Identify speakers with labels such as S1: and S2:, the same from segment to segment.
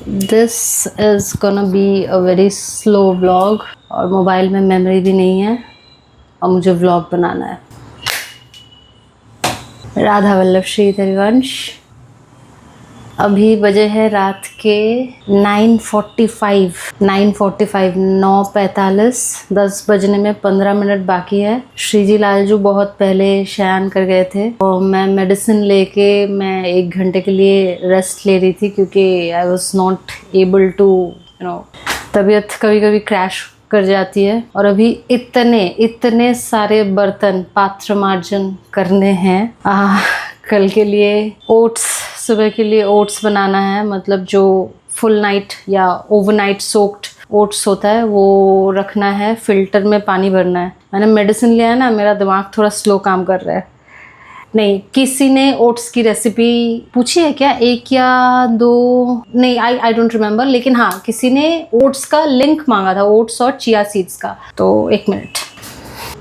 S1: This is gonna be a very slow vlog और mobile में memory भी नहीं है और मुझे व्लॉग बनाना है। राधा वल्लभ श्री हरिवंश। अभी बजे है रात के 9:45 9:45 10 बजने में 15 मिनट बाकी है। श्रीजी लालजू बहुत पहले शयन कर गए थे और मैं मेडिसिन लेके मैं 1 घंटे के लिए रेस्ट ले रही थी क्योंकि I was not able to तबीयत कभी कभी क्रैश कर जाती है। और अभी इतने सारे बर्तन पात्र मार्जन करने हैं। कल के लिए सुबह के लिए ओट्स बनाना है, मतलब जो फुल नाइट या ओवरनाइट सोक्ड ओट्स होता है वो रखना है, फिल्टर में पानी भरना है। मैंने मेडिसिन लिया है ना, मेरा दिमाग थोड़ा स्लो काम कर रहा है। नहीं, किसी ने ओट्स की रेसिपी पूछी है क्या, 1 या 2, नहीं आई डोंट रिमेम्बर, लेकिन हाँ किसी ने ओट्स का लिंक मांगा था, ओट्स और चिया सीड्स का। तो 1 मिनट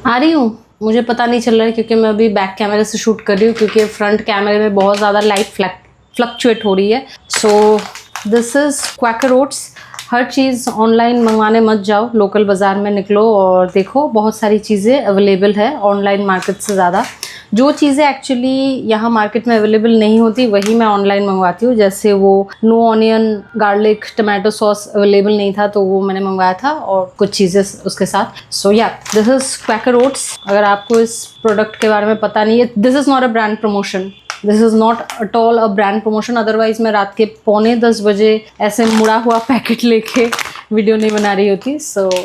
S1: आ रही हूँ। मुझे पता नहीं चल रहा है क्योंकि मैं अभी बैक कैमरे से शूट कर रही हूँ क्योंकि फ्रंट कैमरे में बहुत ज़्यादा लाइट फ्लक्चुएट हो रही है। So this is Quaker oats. हर चीज़ ऑनलाइन मंगवाने मत जाओ, लोकल बाज़ार में निकलो और देखो, बहुत सारी चीज़ें अवेलेबल है ऑनलाइन मार्केट से ज़्यादा। जो चीज़ें एक्चुअली यहाँ मार्केट में अवेलेबल नहीं होती वही मैं ऑनलाइन मंगवाती हूँ। जैसे वो no onion garlic tomato sauce available नहीं था तो वो मैंने मंगवाया था और कुछ चीज़ें उसके साथ। सो या दिस इज़ क्वैकर ओट्स। अगर आपको इस प्रोडक्ट के बारे में पता नहीं है, this is not a brand promotion, this is not at all a brand promotion. Otherwise मैं रात के 9:45 बजे ऐसे मुड़ा हुआ पैकेट लेके वीडियो नहीं बना रही होती।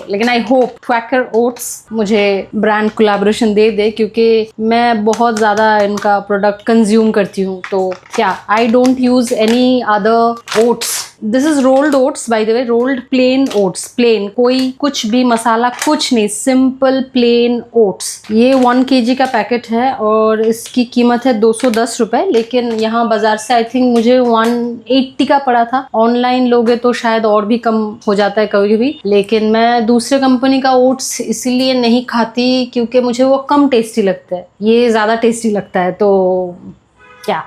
S1: लेकिन आई होप क्वैकर ओट्स मुझे ब्रांड कोलैबोरेशन दे दे क्योंकि मैं बहुत ज़्यादा इनका प्रोडक्ट कंज्यूम करती हूँ। तो क्या, I don't use any other oats. This is rolled oats by the way, rolled plain oats, plain, कोई कुछ भी मसाला कुछ नहीं, सिंपल प्लेन ओट्स। ये 1 kg का पैकेट है और इसकी कीमत है 210 रुपये, लेकिन यहाँ बाजार से आई थिंक मुझे 180 का पड़ा था। ऑनलाइन लोगे तो शायद और भी कम हो जाता है कभी भी, लेकिन मैं दूसरे कंपनी का ओट्स इसीलिए नहीं खाती क्योंकि मुझे वो कम टेस्टी लगता है, ये ज़्यादा टेस्टी लगता है। तो क्या,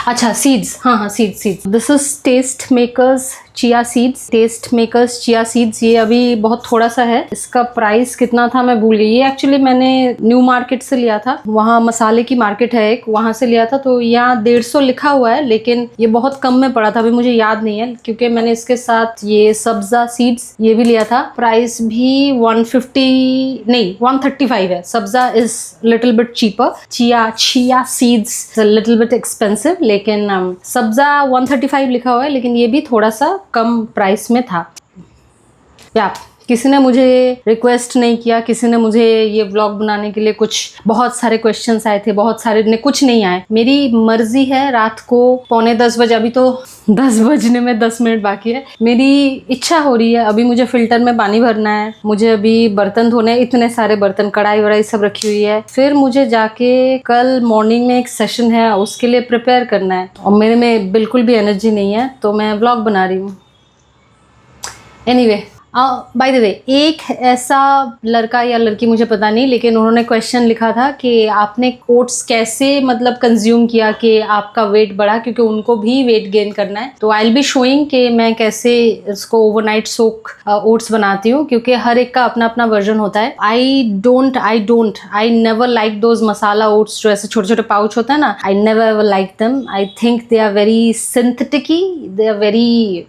S1: अच्छा सीड्स, हाँ seeds. This is taste makers chia seeds, taste makers chia seeds. ये अभी बहुत थोड़ा सा है, इसका प्राइस कितना था मैं भूल गई। ये एक्चुअली मैंने न्यू मार्केट से लिया था, वहाँ मसाले की मार्केट है एक, वहाँ से लिया था। तो यहाँ 150 लिखा हुआ है लेकिन ये बहुत कम में पड़ा था, अभी मुझे याद नहीं है क्योंकि मैंने इसके साथ ये सब्जा सीड्स ये भी लिया था। प्राइस भी 150 नहीं 135 है। Sabja is little bit cheaper, chia seeds little bit expensive, लेकिन सब्जा 135 लिखा हुआ है, लेकिन ये भी थोड़ा सा कम प्राइस में था। या किसी ने मुझे रिक्वेस्ट नहीं किया, किसी ने मुझे ये व्लॉग बनाने के लिए बहुत सारे क्वेश्चंस आए थे, बहुत सारे ने कुछ नहीं आए। मेरी मर्जी है, रात को 9:45 बजे, अभी तो 10 बजने में 10 मिनट बाकी है, मेरी इच्छा हो रही है। अभी मुझे फिल्टर में पानी भरना है, मुझे अभी बर्तन धोने, इतने सारे बर्तन, कढ़ाई वढ़ाई सब रखी हुई है। फिर मुझे जाके कल मॉर्निंग में एक सेशन है, उसके लिए प्रिपेयर करना है और मेरे में बिल्कुल भी एनर्जी नहीं है, तो मैं व्लॉग बना रही हूँ। एनीवे, बाय द वे, एक ऐसा लड़का या लड़की मुझे पता नहीं, लेकिन उन्होंने क्वेश्चन लिखा था कि आपने ओट्स कैसे मतलब कंज्यूम किया कि आपका वेट बढ़ा, क्योंकि उनको भी वेट गेन करना है। तो आई विल बी शोइंग कि मैं कैसे इसको ओवरनाइट सोक ओट्स बनाती हूँ, क्योंकि हर एक का अपना अपना वर्जन होता है। I never like those masala oats जो ऐसे छोटे छोटे पाउच होता है ना, I never ever like them. I think they are very synthetic, they are very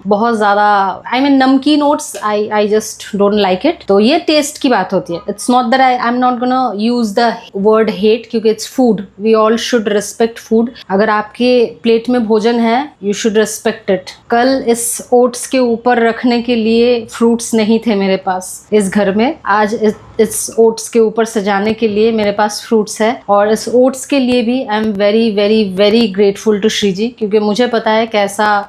S1: बहुत ज़्यादा, I mean namkeen oats, I just don't like it. तो ये टेस्ट की बात होती है। It's not that I am not gonna use the word hate, क्योंकि it's food, we all should respect food. अगर आपके प्लेट में भोजन है, यू शुड रिस्पेक्ट इट। कल इस ओट्स के ऊपर रखने के लिए फ्रूट्स नहीं थे मेरे पास इस घर में, आज इस ओट्स के ऊपर सजाने के लिए मेरे पास फ्रूट्स है। और इस ओट्स के लिए भी I am very very very grateful to Shriji, क्योंकि मुझे पता है कैसा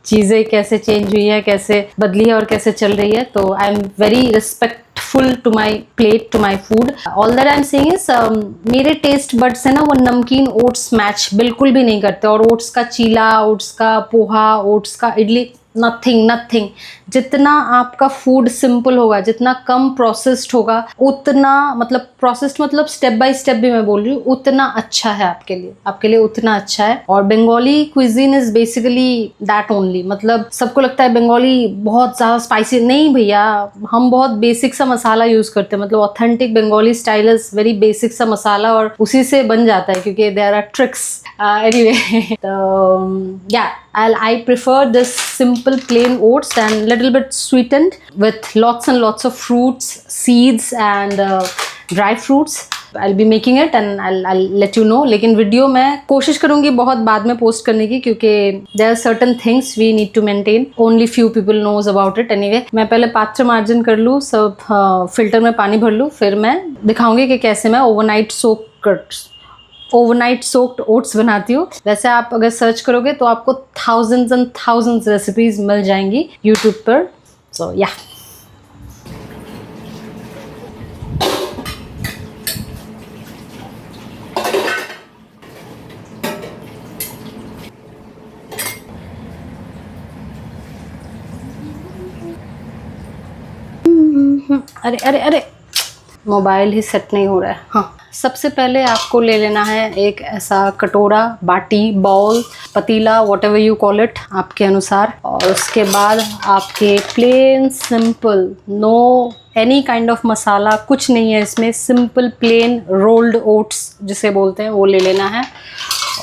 S1: चीज़ें कैसे चेंज हुई है, कैसे बदली है और कैसे चल रही है। तो I am very respectful to my plate, to my food. All that I am saying is, मेरे टेस्ट बड्स है ना, वो नमकीन ओट्स मैच बिल्कुल भी नहीं करते। और ओट्स का चीला, ओट्स का पोहा, ओट्स का इडली नथिंग नथिंग। जितना आपका फूड सिंपल होगा, जितना कम प्रोसेस्ड होगा, उतना मतलब प्रोसेस्ड मतलब स्टेप बाय स्टेप भी मैं बोल रही हूँ, उतना अच्छा है आपके लिए उतना अच्छा है। और Bengali cuisine is basically that only. मतलब सबको लगता है बंगाली बहुत ज़्यादा स्पाइसी, नहीं भैया, हम बहुत बेसिक सा मसाला यूज़ करते हैं। मतलब authentic Bengali style is very basic सा मसाला और उसी से बन जाता है, क्योंकि there are tricks anyway. I prefer this simple plain oats and little bit sweetened with lots and lots of fruits, seeds and dry fruits. I'll be making it and I'll let you know. लेकिन video मैं कोशिश करूँगी बहुत बाद में post करने की, क्योंकि there are certain things we need to maintain. Only few people knows about it. Anyway, मैं पहले पात्र मार्जन कर लूँ, सब फिल्टर में पानी भर लूँ, फिर मैं दिखाऊंगी कि कैसे मैं ओवरनाइट सोक्ड ओट्स बनाती हूँ। वैसे आप अगर सर्च करोगे तो आपको थाउजेंड्स एंड थाउजेंड्स रेसिपीज मिल जाएंगी यूट्यूब पर। सो या अरे अरे अरे, मोबाइल ही सेट नहीं हो रहा है। हाँ, सबसे पहले आपको ले लेना है एक ऐसा कटोरा, बाटी, बाउल, पतीला, whatever you call it, आपके अनुसार। और उसके बाद आपके plain simple, no any kind of masala, कुछ नहीं है इसमें, सिंपल प्लेन रोल्ड ओट्स जिसे बोलते हैं वो ले लेना है।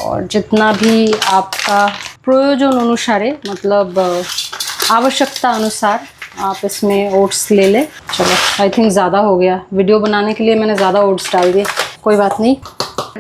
S1: और जितना भी आपका प्रयोजन अनुसार, मतलब आवश्यकता अनुसार आप इसमें ओट्स ले लें। चलो, आई थिंक ज़्यादा हो गया, वीडियो बनाने के लिए मैंने ज़्यादा ओट्स डाल दिए, कोई बात नहीं।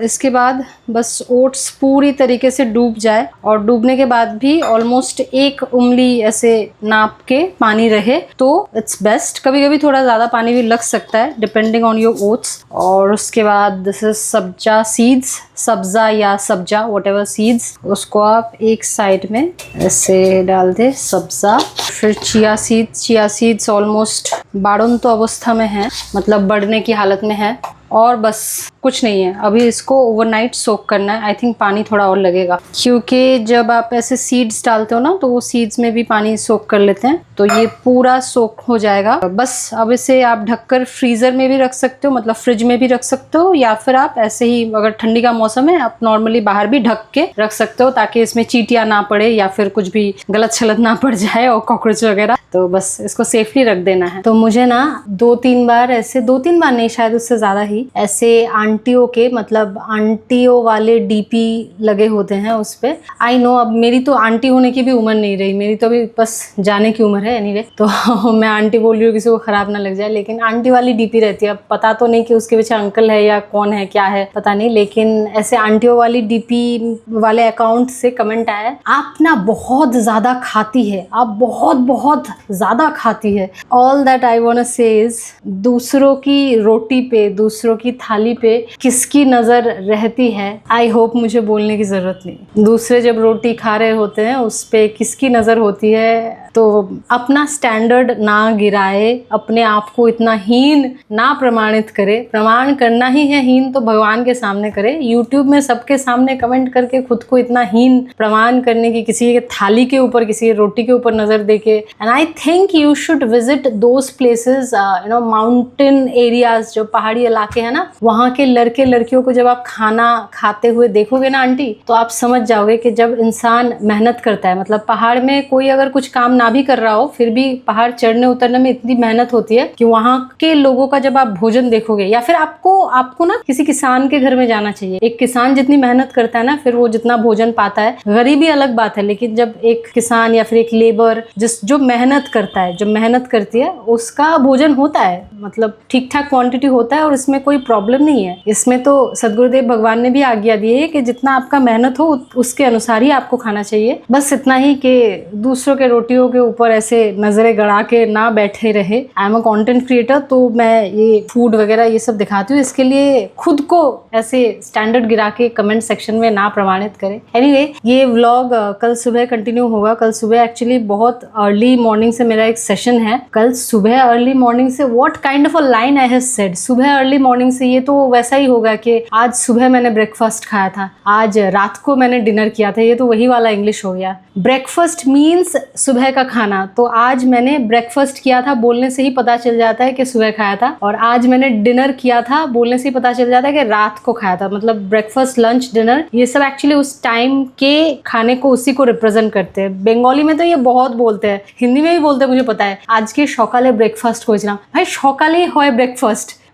S1: इसके बाद बस ओट्स पूरी तरीके से डूब जाए, और डूबने के बाद भी ऑलमोस्ट 1 उंगली ऐसे नाप के पानी रहे तो इट्स बेस्ट। कभी कभी थोड़ा ज़्यादा पानी भी लग सकता है डिपेंडिंग ऑन योर ओट्स। और उसके बाद दिस इज सब्जा सीड्स, सब्जा या सब्जा व्हाटएवर सीड्स, उसको आप एक साइड में ऐसे डाल दे, सब्जा। फिर चिया सीड्स ऑलमोस्ट बाड़ंत अवस्था में है, मतलब बढ़ने की हालत में है। और बस कुछ नहीं है, अभी इसको ओवरनाइट सोक करना है। आई थिंक पानी थोड़ा और लगेगा, क्योंकि जब आप ऐसे सीड्स डालते हो ना तो वो सीड्स में भी पानी सोक कर लेते हैं, तो ये पूरा सोक हो जाएगा। बस अब इसे आप ढककर फ्रीज़र में भी रख सकते हो, मतलब फ्रिज में भी रख सकते हो, या फिर आप ऐसे ही, अगर ठंडी का मौसम है, आप नॉर्मली बाहर भी ढक के रख सकते हो, ताकि इसमें चींटियाँ ना पड़े या फिर कुछ भी गलत छलत ना पड़ जाए और कॉकरोच वगैरह। तो बस इसको सेफली रख देना है। तो मुझे ना 2-3 बार ऐसे, 2-3 बार नहीं, शायद उससे ज़्यादा ही, ऐसे आंटियों के, मतलब आंटियों वाले डीपी लगे होते हैं उस पे। आई नो, अब मेरी तो आंटी होने की भी उम्र नहीं रही, मेरी तो अभी बस जाने की उम्र है। एनीवे, तो मैं आंटी बोल रही हूँ, किसी को खराब ना लग जाए, लेकिन आंटी वाली डीपी रहती है। अब पता तो नहीं कि उसके पीछे अंकल है या कौन है, क्या है पता नहीं, लेकिन ऐसे आंटियों वाली डीपी वाले अकाउंट से कमेंट आया, आप ना बहुत ज़्यादा खाती है, आप बहुत बहुत ज़्यादा खाती है। All that I want to say is, दूसरों की रोटी पे, दूसरों की थाली पे किसकी नज़र रहती है, आई होप मुझे बोलने की ज़रूरत नहीं। दूसरे जब रोटी खा रहे होते हैं उस पे किसकी नज़र होती है, तो अपना स्टैंडर्ड ना गिराए, अपने आप को इतना हीन ना प्रमाणित करे। प्रमाण करना ही है हीन तो भगवान के सामने करे। यूट्यूब में सबके सामने कमेंट करके खुद को इतना हीन प्रमाण करने की, किसी के थाली के ऊपर, किसी के रोटी के ऊपर नज़र देके। And I think you should visit those places, mountain areas, जो पहाड़ी इलाके हैं ना, वहाँ के लड़के लड़कियों को जब आप खाना खाते हुए देखोगे ना आंटी, तो आप समझ जाओगे कि जब इंसान मेहनत करता है, मतलब पहाड़ में कोई अगर कुछ काम ना भी कर रहा हो, फिर भी पहाड़ चढ़ने उतरने में इतनी मेहनत होती है कि वहाँ के लोगों का जब आप भोजन देखोगे, या फिर आपको ना किसी किसान के घर में जाना चाहिए। एक किसान जितनी मेहनत करता है ना, फिर वो जितना भोजन पाता है, गरीबी अलग बात है, लेकिन जब एक किसान या फिर एक लेबर जो मेहनत करता है, जो मेहनत करती है, उसका भोजन होता है, मतलब ठीक ठाक क्वांटिटी होता है, और इसमें कोई प्रॉब्लम नहीं है। इसमें तो सदगुरुदेव भगवान ने भी आज्ञा दी है कि जितना आपका मेहनत हो उसके अनुसार ही आपको खाना चाहिए। बस इतना ही कि दूसरों के रोटियों के ऊपर ऐसे नजरें गड़ा के ना बैठे रहे। I am a content creator, तो मैं ये फूड वगैरह ये सब दिखाती हूँ, इसके लिए खुद को ऐसे स्टैंडर्ड गिरा के कमेंट सेक्शन में ना प्रमाणित करें। एनीवे, ये व्लॉग कल सुबह कंटिन्यू होगा। कल सुबह एक्चुअली बहुत अर्ली मॉर्निंग से मेरा एक सेशन है। कल सुबह अर्ली मॉर्निंग से, what kind of a line I have said, सुबह अर्ली मॉर्निंग से, ये तो वैसा ही होगा कि आज सुबह मैंने ब्रेकफास्ट खाया था, आज रात को मैंने डिनर किया था, ये तो वही वाला इंग्लिश हो गया। ब्रेकफास्ट मीन्स सुबह का खाना। तो आज मैंने ब्रेकफास्ट किया था, बोलने से ही पता चल जाता है कि सुबह खाया था, और आज मैंने डिनर किया था, बोलने से ही पता चल जाता है कि रात को खाया था। मतलब ब्रेकफास्ट, लंच, डिनर, ये सब एक्चुअली उस टाइम के खाने को, उसी को रिप्रेजेंट करते हैं। बंगाली में तो ये बहुत बोलते हैं, हिंदी में भी बोलते हैं, मुझे पता है। आज के सकाले ब्रेकफास्ट করেছিলাম, भाई সকালেই হয়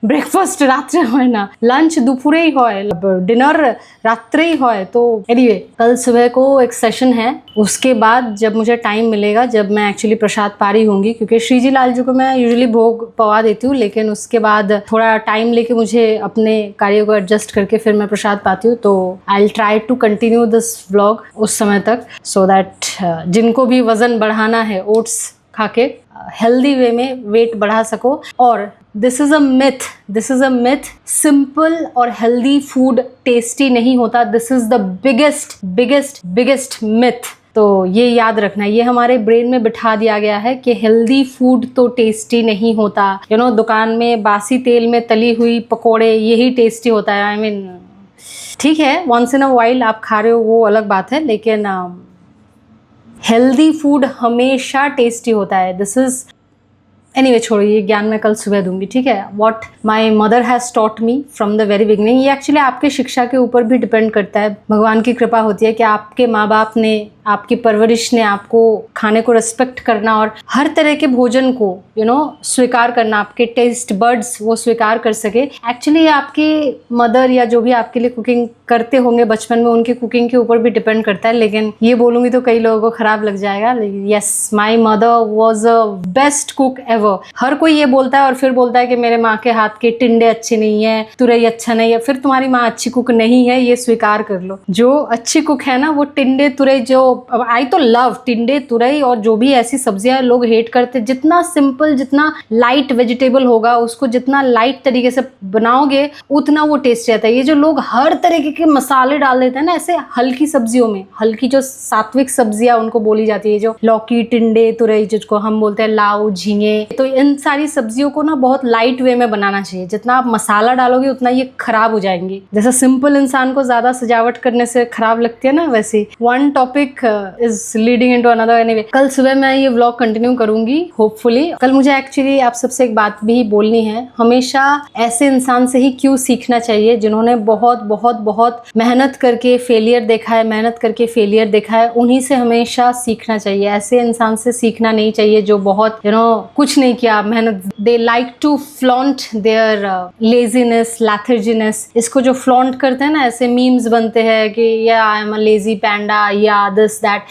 S1: ব্রেকফাস্ট রাত্রে হয় না, लंच দুপুরেই হয়, डिनर रात्रे ही হয়। तो एनीवे, कल सुबह को एक सेशन है, उसके बाद जब मुझे टाइम मिलेगा, जब मैं एक्चुअली प्रसाद पा रही होंगी, क्योंकि श्रीजी लाल जी को मैं यूजुअली भोग पवा देती हूँ, लेकिन उसके बाद थोड़ा टाइम लेके मुझे अपने कार्यों को एडजस्ट करके फिर मैं प्रसाद पाती हूँ। तो I will try to continue this vlog उस समय तक, सो दैट जिनको भी वज़न बढ़ाना है, ओट्स खा के हेल्दी वे में वेट बढ़ा सको। और this is a myth, simple और हेल्दी फूड टेस्टी नहीं होता। This is the biggest myth. तो ये याद रखना, ये हमारे ब्रेन में बिठा दिया गया है कि हेल्दी फूड तो टेस्टी नहीं होता। दुकान में बासी तेल में तली हुई पकोड़े, यही टेस्टी होता है। आई मीन, ठीक है, वंस इन अ वाइल आप खा रहे हो, वो अलग बात है, लेकिन हेल्दी फूड हमेशा टेस्टी होता है। दिस इज़ एनीवे, छोड़ो, ये ज्ञान मैं कल सुबह दूंगी, ठीक है। What my mother has taught me from the very beginning, ये एक्चुअली आपके शिक्षा के ऊपर भी डिपेंड करता है। भगवान की कृपा होती है कि आपके माँ बाप ने, आपकी परवरिश ने आपको खाने को रिस्पेक्ट करना और हर तरह के भोजन को स्वीकार करना, आपके टेस्ट बर्ड्स वो स्वीकार कर सके। एक्चुअली आपकी मदर या जो भी आपके लिए कुकिंग करते होंगे बचपन में, उनकी कुकिंग के ऊपर भी डिपेंड करता है। लेकिन ये बोलूँगी तो कई लोगों को ख़राब लग जाएगा, लेकिन yes, my mother was a best cook ever. हर कोई ये बोलता है और फिर बोलता है कि मेरे माँ के हाथ के टिंडे अच्छे नहीं है, तुरई अच्छा नहीं है। फिर तुम्हारी माँ अच्छी कुक नहीं है, ये स्वीकार कर लो। जो अच्छी कुक है ना, वो टिंडे तुरई, जो आई तो लव टिंडे तुरई और जो भी ऐसी सब्जियां लोग हेट करते, जितना सिंपल, जितना लाइट वेजिटेबल होगा, उसको जितना लाइट तरीके से बनाओगे उतना वो टेस्ट रहता है। ये जो लोग हर तरीके के मसाले डाल देते हैं ना ऐसे हल्की सब्जियों में, हल्की जो सात्विक सब्जियां उनको बोली जाती है, जो लौकी, टिंडे, तुरई, जिसको हम बोलते हैं लाउ, झींगे, तो इन सारी सब्जियों को ना बहुत लाइट वे में बनाना चाहिए। जितना आप मसाला डालोगे उतना ये खराब हो जाएंगी। जैसे सिंपल इंसान को ज्यादा सजावट करने से खराब लगती है ना, वैसे one topic is leading into another. Anyway, कल सुबह मैं ये व्लॉग कंटिन्यू करूंगी होपफुली। कल मुझे एक्चुअली आप सबसे एक बात भी बोलनी है। हमेशा ऐसे इंसान से ही क्यों सीखना चाहिए जिन्होंने बहुत बहुत बहुत मेहनत करके फेलियर देखा है, मेहनत करके फेलियर देखा है, उन्हीं से हमेशा सीखना चाहिए। ऐसे इंसान से सीखना नहीं चाहिए जो बहुत कुछ नहीं किया, मेहनत। They like to flaunt their laziness, letharginess. इसको जो फ्लॉन्ट करते हैं ना, ऐसे मीम्स बनते हैं कि या आई एम अ लेजी पैंडा, या दिस दैट।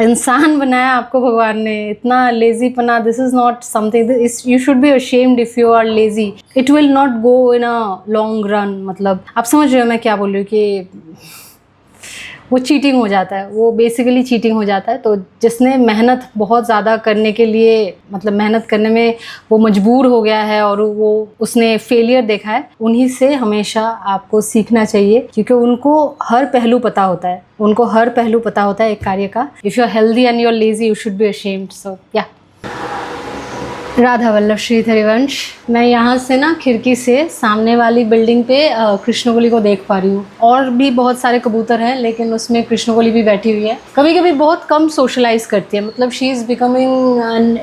S1: इंसान बनाया आपको भगवान ने, इतना लेजी पना, this is not something, you should be ashamed if you are lazy. It will not go in a long run. मतलब आप समझ रहे हो मैं क्या बोल रही हूँ, कि वो चीटिंग हो जाता है, वो बेसिकली चीटिंग हो जाता है। तो जिसने मेहनत बहुत ज़्यादा करने के लिए, मतलब मेहनत करने में वो मजबूर हो गया है और वो उसने फेलियर देखा है, उन्हीं से हमेशा आपको सीखना चाहिए, क्योंकि उनको हर पहलू पता होता है, उनको हर पहलू पता होता है एक कार्य का। If you are healthy and you are lazy, you should be ashamed. So yeah, Radha Vallabh Shridhar Harivansh. मैं यहाँ से ना खिड़की से सामने वाली बिल्डिंग पे कृष्णकोली को देख पा रही हूँ। और भी बहुत सारे कबूतर हैं, लेकिन उसमें कृष्णकोली भी बैठी हुई है। कभी कभी बहुत कम सोशलाइज करती है, मतलब she is becoming an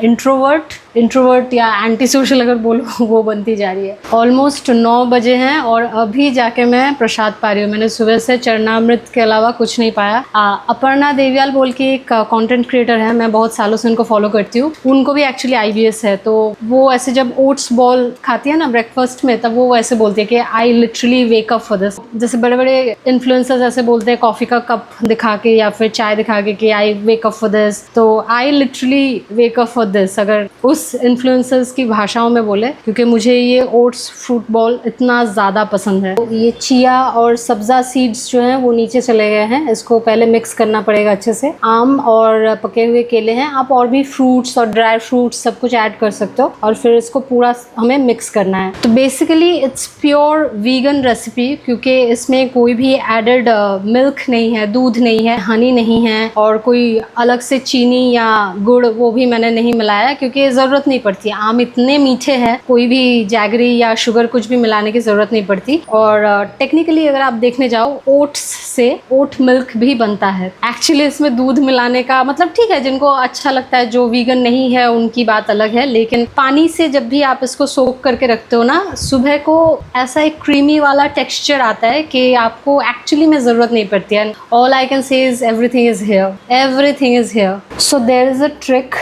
S1: introvert या एंटी सोशल अगर बोलो, वो बनती जा रही है। ऑलमोस्ट 9 बजे हैं और अभी जाके मैं प्रसाद पा रही हूँ। मैंने सुबह से चरणामृत के अलावा कुछ नहीं पाया। अपर्णा देवियाल बोल के एक कंटेंट क्रिएटर है, मैं बहुत सालों से उनको फॉलो करती हूँ। उनको भी एक्चुअली IBS है, तो वो ऐसे जब ओट्स बॉल खाती है ना ब्रेकफास्ट में, तब वो ऐसे बोलती है कि I literally wake up for this. जैसे बड़े बड़े इन्फ्लुएंसर्स ऐसे बोलते हैं कॉफ़ी का कप दिखा के या फिर चाय दिखा के कि आई वेक अप फॉर दिस, तो I literally wake up for this, अगर उस इन्फ्लुएंसर्स की भाषाओं में बोले, क्योंकि मुझे ये ओट्स फ्रूट बॉल इतना ज़्यादा पसंद है। तो ये चिया और सब्जा सीड्स जो हैं वो नीचे चले गए हैं, इसको पहले मिक्स करना पड़ेगा अच्छे से। आम और पके हुए केले हैं, आप और भी फ्रूट्स और ड्राई फ्रूट्स सब कुछ ऐड कर सकते हो, और फिर इसको पूरा हमें मिक्स करना है। तो basically it's pure vegan recipe, क्योंकि इसमें कोई भी एडेड मिल्क नहीं है, दूध नहीं है, हनी नहीं है, और कोई अलग से चीनी या गुड़ वो भी मैंने नहीं मिलाया, क्योंकि ज़रूरत ज़रूरत नहीं पड़ती। आम इतने मीठे हैं, कोई भी जैगरी या शुगर कुछ भी मिलाने की ज़रूरत नहीं पड़ती। और टेक्निकली अगर आप देखने जाओ, ओट्स से ओट मिल्क भी बनता है। एक्चुअली इसमें दूध मिलाने का मतलब ठीक है, जिनको अच्छा लगता है, जो वीगन नहीं है उनकी बात अलग है, लेकिन पानी से जब भी आप इसको सोक करके रखते हो ना, सुबह को ऐसा एक क्रीमी वाला टेक्सचर आता है कि आपको एक्चुअली में ज़रूरत नहीं पड़ती है। All I can say is everything is here, everything is here. So there is a trick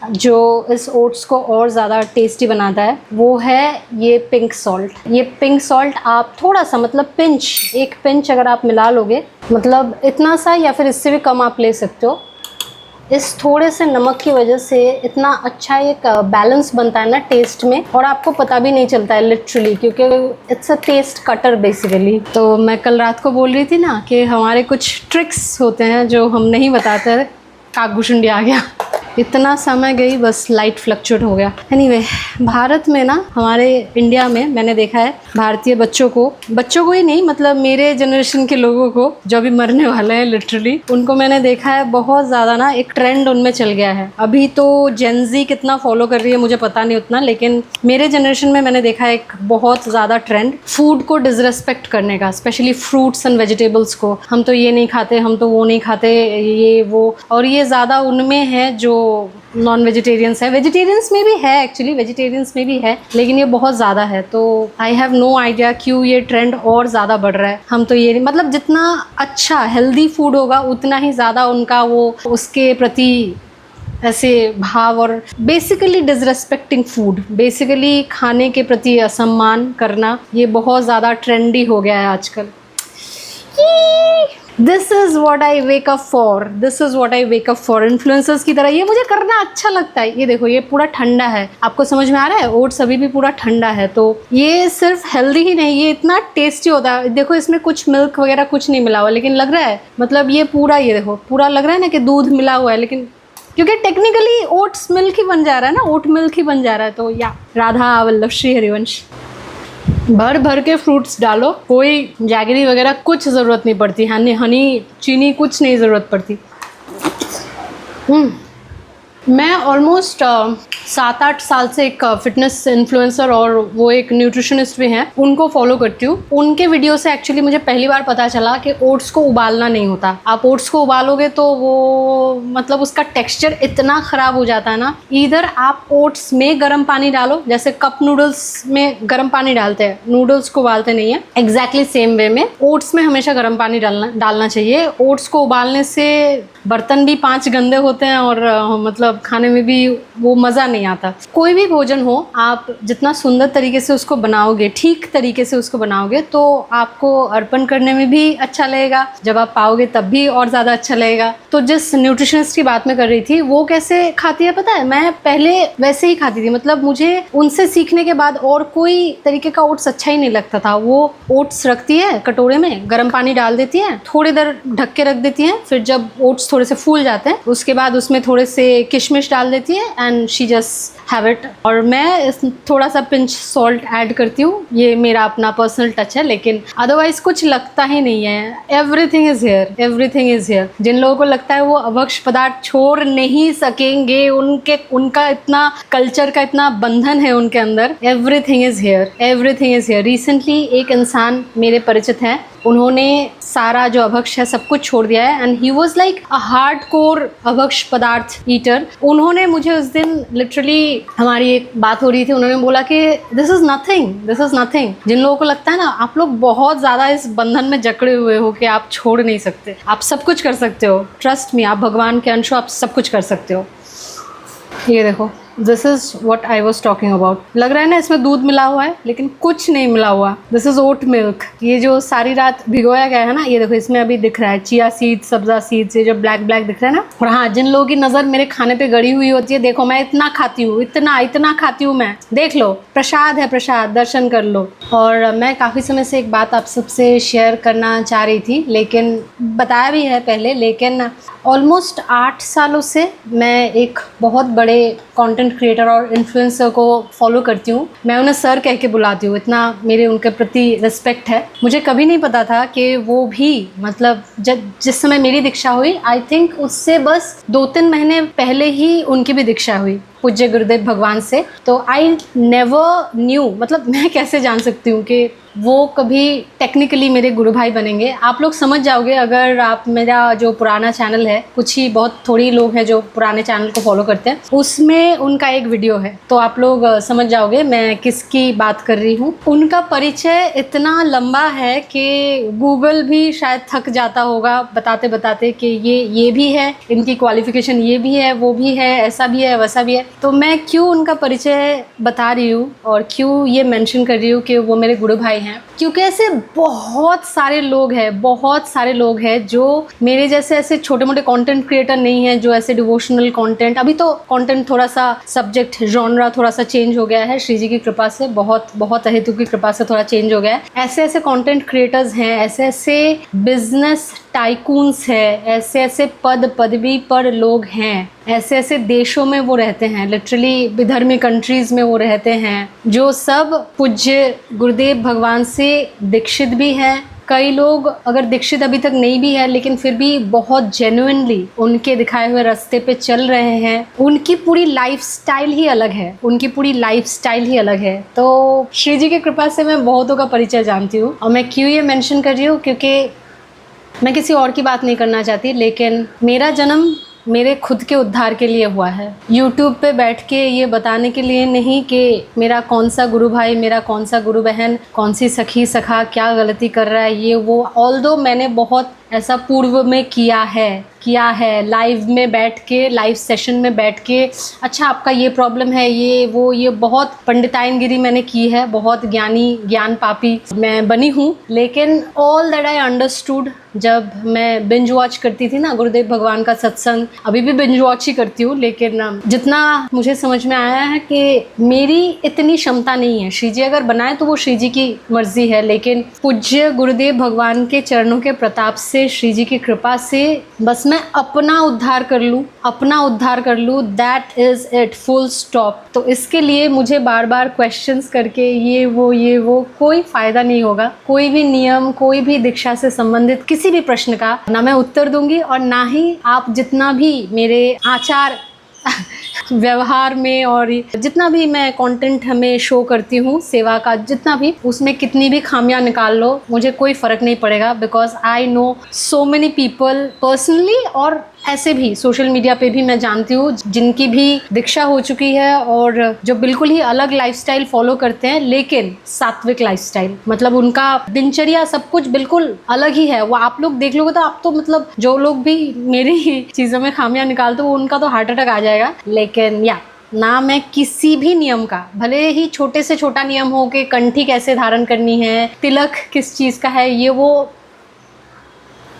S1: जो इस ओट्स को और ज़्यादा टेस्टी बनाता है, वो है ये पिंक सॉल्ट। ये पिंक सॉल्ट आप थोड़ा सा मतलब एक पिंच अगर आप मिला लोगे, मतलब इतना सा या फिर इससे भी कम आप ले सकते हो। इस थोड़े से नमक की वजह से इतना अच्छा एक बैलेंस बनता है ना टेस्ट में, और आपको पता भी नहीं चलता है लिटरली, क्योंकि it's a taste cutter basically. तो मैं कल रात को बोल रही थी ना कि हमारे कुछ ट्रिक्स होते हैं जो हम नहीं बताते। काकभूषुंडी आ गया, इतना समय गई, बस लाइट फ्लक्चुएट हो गया। एनीवे, भारत में ना, हमारे इंडिया में मैंने देखा है भारतीय बच्चों को ही नहीं, मतलब मेरे जनरेशन के लोगों को जो भी मरने वाले हैं लिटरली, उनको मैंने देखा है बहुत ज़्यादा ना एक ट्रेंड उनमें चल गया है। अभी तो जेनजी कितना फॉलो कर रही है मुझे पता नहीं उतना, लेकिन मेरे जनरेशन में मैंने देखा है एक बहुत ज़्यादा ट्रेंड फूड को डिसरेस्पेक्ट करने का, स्पेशली फ्रूट्स एंड वेजिटेबल्स को। हम तो ये नहीं खाते, हम तो वो नहीं खाते, ये वो। और ये ज़्यादा उनमें है जो नॉन वेजिटेरियंस है। वेजिटेरियंस में भी है, एक्चुअली वेजिटेरियंस में भी है, लेकिन ये बहुत ज़्यादा है। तो आई हैव नो आइडिया क्यों ये ट्रेंड और ज़्यादा बढ़ रहा है। हम तो ये मतलब जितना अच्छा हेल्दी फूड होगा उतना ही ज़्यादा उनका वो उसके प्रति ऐसे भाव, और बेसिकली डिसरेस्पेक्टिंग फूड, बेसिकली खाने के प्रति असम्मान करना, ये बहुत ज़्यादा ट्रेंडी हो गया है आजकल। This is what I wake up for, this is what I wake up for. Influencers की तरह ये मुझे करना अच्छा लगता है। ये देखो, ये पूरा ठंडा है, आपको समझ में आ रहा है? ओट्स अभी भी पूरा ठंडा है। तो ये सिर्फ हेल्दी ही नहीं, ये इतना टेस्टी होता है। देखो, इसमें कुछ मिल्क वगैरह कुछ नहीं मिला हुआ, लेकिन लग रहा है, मतलब ये पूरा, ये देखो पूरा लग रहा है ना कि दूध मिला हुआ है, लेकिन क्योंकि टेक्निकली ओट्स मिल्क ही बन जा रहा है ना, ओट मिल्क ही बन जा रहा है। तो या राधा वल्लभ श्री हरिवंश, भर भर के फ्रूट्स डालो, कोई जैगरी वगैरह कुछ ज़रूरत नहीं पड़ती, हनी चीनी कुछ नहीं ज़रूरत पड़ती। मैं ऑलमोस्ट 7-8 साल से एक फिटनेस इन्फ्लुएंसर और वो एक न्यूट्रिशनिस्ट भी हैं, उनको फॉलो करती हूँ। उनके वीडियो से एक्चुअली मुझे पहली बार पता चला कि ओट्स को उबालना नहीं होता। आप ओट्स को उबालोगे तो वो मतलब उसका टेक्सचर इतना ख़राब हो जाता है ना। इधर आप ओट्स में गर्म पानी डालो, जैसे कप नूडल्स में गर्म पानी डालते हैं, नूडल्स को उबालते नहीं है, एग्जैक्टली सेम वे में ओट्स में हमेशा गर्म पानी डालना चाहिए। ओट्स को उबालने से बर्तन भी 5 गंदे होते हैं और मतलब खाने में भी वो मज़ा नहीं आता। कोई भी भोजन हो, आप जितना सुंदर तरीके से उसको बनाओगे, ठीक तरीके से उसको बनाओगे, तो आपको अर्पण करने में भी अच्छा लगेगा, जब आप पाओगे तब भी और ज़्यादा अच्छा लगेगा। तो जिस न्यूट्रिशनिस्ट की बात मैं कर रही थी, वो कैसे खाती है पता है? मैं पहले वैसे ही खाती थी, मतलब मुझे उनसे सीखने के बाद और कोई तरीके का ओट्स अच्छा ही नहीं लगता था। वो ओट्स रखती है कटोरे में, गर्म पानी डाल देती है, थोड़ी देर ढक के रख देती है, फिर जब ओट्स थोड़े से फूल जाते हैं उसके बाद उसमें थोड़े से किशमिश डाल देती है and she just have it. और मैं थोड़ा सा पिंच सॉल्ट ऐड करती हूँ, ये मेरा अपना पर्सनल टच है, लेकिन अदरवाइज कुछ लगता ही नहीं है। Everything is here, everything is here. जिन लोगों को लगता है वो अभक्ष पदार्थ छोड़ नहीं सकेंगे, उनका इतना कल्चर का इतना बंधन है उनके अंदर। Everything is here, everything is here. Recently एक इंसान मेरे परिचित हैं, उन्होंने सारा जो अभक्ष है सब कुछ छोड़ दिया है and he was like a hard core अभक्ष पदार्थ ईटर। उन्होंने मुझे उस दिन लिटरली, हमारी एक बात हो रही थी, उन्होंने बोला कि this is nothing, this is nothing. जिन लोगों को लगता है ना आप लोग बहुत ज़्यादा इस बंधन में जकड़े हुए हो कि आप छोड़ नहीं सकते, आप सब कुछ कर सकते हो, ट्रस्ट मी, आप भगवान के अंश हो, आप सब कुछ कर सकते हो। ये देखो, this is what I was talking about. लग रहा है ना इसमें दूध मिला हुआ है, लेकिन कुछ नहीं मिला हुआ। This is oat milk. ये जो सारी रात भिगोया गया है ना, ये देखो इसमें अभी दिख रहा है चिया सीड्स, सब्जा सीड्स, ये जो ब्लैक ब्लैक दिख रहा है ना। और हाँ, जिन लोगों की नज़र मेरे खाने पे गड़ी हुई होती है, देखो मैं इतना खाती हूँ, इतना खाती हूँ मैं, देख लो, प्रसाद है, प्रसाद, दर्शन कर लो। और मैं काफ़ी समय से एक बात आप सबसे शेयर करना चाह रही थी, लेकिन बताया भी है पहले, लेकिन ऑलमोस्ट 8 सालों से मैं एक बहुत बड़े कंटेंट कंटेंट क्रिएटर और इन्फ्लुएंसर को फॉलो करती हूँ, मैं उन्हें सर कह के बुलाती हूँ, इतना मेरे उनके प्रति रिस्पेक्ट है। मुझे कभी नहीं पता था कि वो भी मतलब जब जिस समय मेरी दीक्षा हुई, आई थिंक उससे बस 2-3 महीने पहले ही उनकी भी दीक्षा हुई पूज्य गुरुदेव भगवान से। तो आई नेवर न्यू, मतलब मैं कैसे जान सकती हूँ कि वो कभी टेक्निकली मेरे गुरु भाई बनेंगे। आप लोग समझ जाओगे अगर आप मेरा जो पुराना चैनल है, कुछ ही बहुत थोड़ी लोग हैं जो पुराने चैनल को फॉलो करते हैं, उसमें उनका एक वीडियो है, तो आप लोग समझ जाओगे मैं किसकी बात कर रही हूँ। उनका परिचय इतना लंबा है कि गूगल भी शायद थक जाता होगा बताते बताते कि ये भी है, इनकी क्वालिफिकेशन ये भी है, वो भी है, ऐसा भी है, वैसा भी है। तो मैं क्यों उनका परिचय बता रही हूँ और क्यों ये मेंशन कर रही हूँ कि वो मेरे गुरु भाई हैं, क्योंकि ऐसे बहुत सारे लोग हैं जो मेरे जैसे ऐसे छोटे मोटे कंटेंट क्रिएटर नहीं है, जो ऐसे डिवोशनल कंटेंट, अभी तो कंटेंट थोड़ा सा सब्जेक्ट जॉनरा थोड़ा सा चेंज हो गया है श्री जी की कृपा से, बहुत अहेतु की कृपा से थोड़ा चेंज हो गया है। ऐसे ऐसे कंटेंट क्रिएटर्स हैं, ऐसे ऐसे बिजनेस टाइकून्स है, ऐसे ऐसे पद पदवी पर लोग हैं, ऐसे ऐसे देशों में वो रहते हैं, लिटरली विधर्मी कंट्रीज में वो रहते हैं, जो सब पूज्य गुरुदेव भगवान से दीक्षित भी हैं। कई लोग अगर दीक्षित अभी तक नहीं भी है लेकिन फिर भी बहुत जेन्युइनली उनके दिखाए हुए रास्ते पे चल रहे हैं। उनकी पूरी लाइफस्टाइल ही अलग है। तो श्री जी की कृपा से मैं बहुतों का परिचय जानती हूँ। और मैं क्यों ये मेंशन कर रही हूँ, क्योंकि मैं किसी और की बात नहीं करना चाहती, लेकिन मेरा जन्म मेरे खुद के उद्धार के लिए हुआ है। YouTube पे बैठ के ये बताने के लिए नहीं कि मेरा कौन सा गुरु भाई, मेरा कौन सा गुरु बहन, कौन सी सखी सखा क्या गलती कर रहा है, ये वो। ऑल्दो मैंने बहुत ऐसा पूर्व में किया है लाइव में बैठ के, लाइव सेशन में बैठ के, अच्छा आपका ये प्रॉब्लम है, ये वो, ये बहुत पंडिताइनगिरी मैंने की है, बहुत ज्ञान पापी मैं बनी हूँ। लेकिन ऑल दैट आई अंडरस्टूड जब मैं बिंज वॉच करती थी ना गुरुदेव भगवान का सत्संग, अभी भी बिंज वॉच ही करती हूँ, लेकिन जितना मुझे समझ में आया है कि मेरी इतनी क्षमता नहीं है। श्री जी अगर बनाए तो वो श्री जी की मर्जी है, लेकिन पूज्य गुरुदेव भगवान के चरणों के प्रताप से, श्री जी की कृपा से बस मैं अपना उद्धार कर लूँ, that is it, full stop. तो इसके लिए मुझे बार बार क्वेश्चंस करके ये वो कोई फायदा नहीं होगा। कोई भी नियम, कोई भी दीक्षा से संबंधित किसी भी प्रश्न का ना मैं उत्तर दूंगी, और ना ही आप जितना भी मेरे आचार व्यवहार में और जितना भी मैं कंटेंट हमें शो करती हूँ, सेवा का जितना भी, उसमें कितनी भी खामियां निकाल लो, मुझे कोई फ़र्क नहीं पड़ेगा। Because I know so many people personally, और ऐसे भी सोशल मीडिया पे भी मैं जानती हूँ जिनकी भी दीक्षा हो चुकी है और जो बिल्कुल ही अलग लाइफस्टाइल फॉलो करते हैं, लेकिन सात्विक लाइफस्टाइल, मतलब उनका दिनचर्या सब कुछ बिल्कुल अलग ही है। वो आप लोग देख लोगे तो आप तो मतलब जो लोग भी मेरी चीज़ों में खामियां निकालते हो उनका तो हार्ट अटैक आ जाएगा। लेकिन ना मैं किसी भी नियम का, भले ही छोटे से छोटा नियम हो कि कंठी कैसे धारण करनी है, तिलक किस चीज़ का है, ये वो,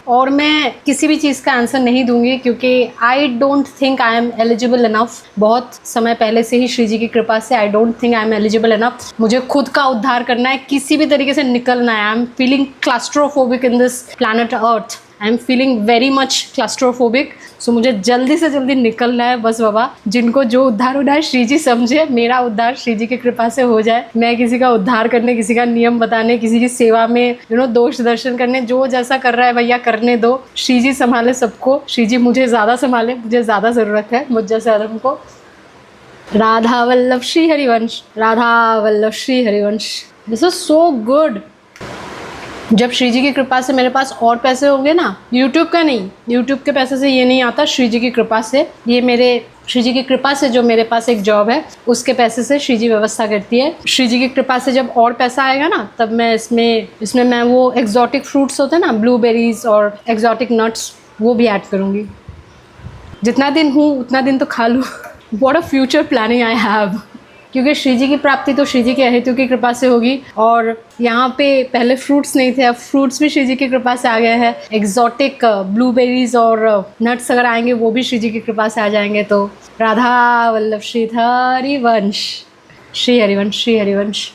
S1: और मैं किसी भी चीज़ का आंसर नहीं दूंगी, क्योंकि I don't think I am eligible enough. बहुत समय पहले से ही श्री जी की कृपा से I don't think I am eligible enough. मुझे खुद का उद्धार करना है, किसी भी तरीके से निकलना है। I am feeling claustrophobic in this planet earth, I am feeling very much claustrophobic. So मुझे जल्दी से जल्दी निकलना है बस बाबा। जिनको जो उद्धार होना है श्री जी समझे, मेरा उद्धार श्री जी की कृपा से हो जाए। मैं किसी का उद्धार करने, किसी का नियम बताने, किसी की सेवा में दोष दर्शन करने, जो जैसा कर रहा है भैया करने दो। श्री जी संभाले सबको, श्री जी मुझे ज़्यादा संभाले, मुझे ज़्यादा ज़रूरत है मुझ जैसे आदम को। Radha Vallabh Shri Harivansh, Radha Vallabh Shri Harivansh. This is so good. जब श्री जी की कृपा से मेरे पास और पैसे होंगे ना, यूट्यूब का नहीं, यूट्यूब के पैसे से ये नहीं आता, श्री जी की कृपा से, ये मेरे श्री जी की कृपा से जो मेरे पास एक जॉब है उसके पैसे से श्री जी व्यवस्था करती है। श्री जी की कृपा से जब और पैसा आएगा ना, तब मैं इसमें मैं वो एक्जॉटिक फ्रूट्स होते हैं ना, ब्लूबेरीज और एक्जॉटिक नट्स, वो भी ऐड करूँगी। जितना दिन हूँ उतना दिन तो खा लूँ। What a future planning I have. क्योंकि श्री जी की प्राप्ति तो श्री जी के अहेतु की कृपा से होगी, और यहाँ पे पहले फ्रूट्स नहीं थे, अब फ्रूट्स भी श्री जी की कृपा से आ गए हैं। एग्जॉटिक ब्लूबेरीज और नट्स अगर आएंगे वो भी श्री जी की कृपा से आ जाएंगे। तो राधा वल्लभ श्री हरिवंश, श्री हरिवंश, श्री हरिवंश।